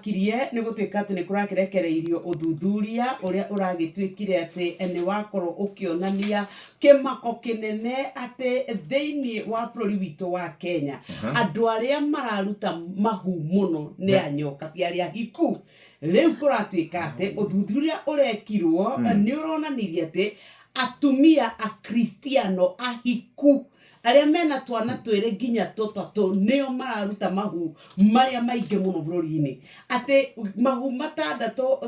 kirie ni gutuika ati ni kurakirekereirio uthuthuria uria uragituikire ati ni wakorwo ukionania kimako kinene ati thiini wa bururi witu wa Kenya andu aria mararuta mahu muno ni anyoka biaria hiku. Riu kuratuika ati uthuthuria urekirwo ni uronanirie ati atumia akristiano ahiku aria mena twana twire nginya tutatu nio mararuta mahu maria maingi muno bururi-ini, ati mahu matandatu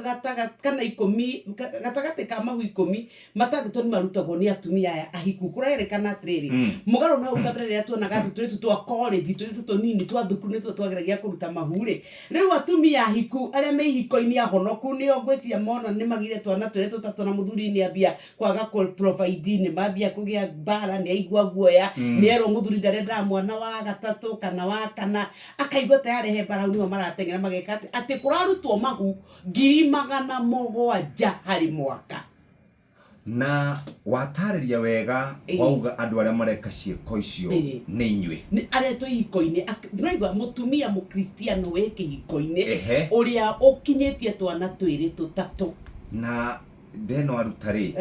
kana 10 gatagati ka mahu 10 matandatu ni marutagwo ni atumia aya ahiku. Kurerekana atiriri mugaro na ukabere ria tuonaga turitu twa college turitu tunini twa thukuru nitwo twageragia kuruta mahu ri riu atumia ahiku aria me ihiko-ini ahonoku nio ngwiciria mona ni magire twana twire tutatu na muthuri ni ambia kwaga provide ni mambia kugia bara ni aigua guoya nero muthuri ndarenda mwana wa gatatu kana wa kana akaigua tayari he bara niyo maratengera mageka ati kurarutwo mahu 700,000 hari mwaka. Na watariria wega wauga andu aria mareka cieko icio ni inywe ni areto ihiko-ini noigwa mutumia mukristiano weke hiko-ini uria ukinyetie twana twiri tutatu na ndeno arutari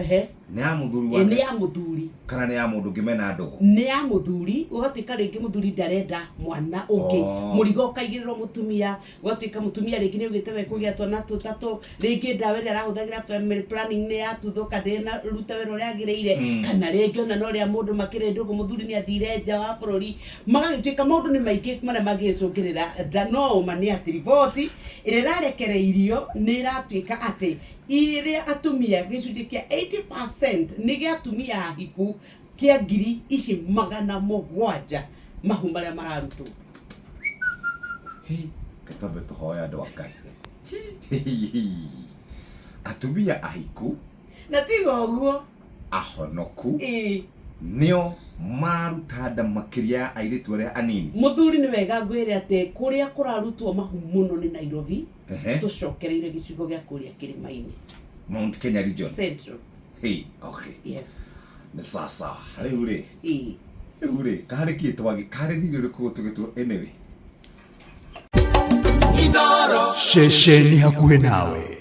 ni ya muthuri wa ni ya muthuri kana ni ya mundu ngimena ndugu ni ya muthuri ugatika ringi muthuri ndarenda mwana ungi murigo ukaigirirwo mutumia ugatika mutumia ringi ni ugite we kugia twana tutatu ringi ndawe ria arahuthagira family planning ni yatuthuka ndina ruta wero ria agireire kana ringi ona no ria mundu makire ndugu muthuri ni athire nja wa bururi magagituika maundu ni maingi maria magicungirira no mani ati riboti ire rarekereirio ni ratuika ati iria atumia gicunji kia 80% ni gia atumia ahiku kia ngiri ici 700 mahu maria mararutwo. Katambe tuhoya andu akai atumia ahiku na tigo guo ahonoku nio maruta makiria airitu aria anini. Muthuri ni wega ngwire ati kuria kurarutwo mahu muno ni Nairobi tucokereire gicigo gia kuria kirima-ini Mount Kenya region Central. Okay. Yes. Ni sasa riu ri riu ri kaharikie twagi karithirio riku tugitwo anyway Shesheni hakuhe nawe.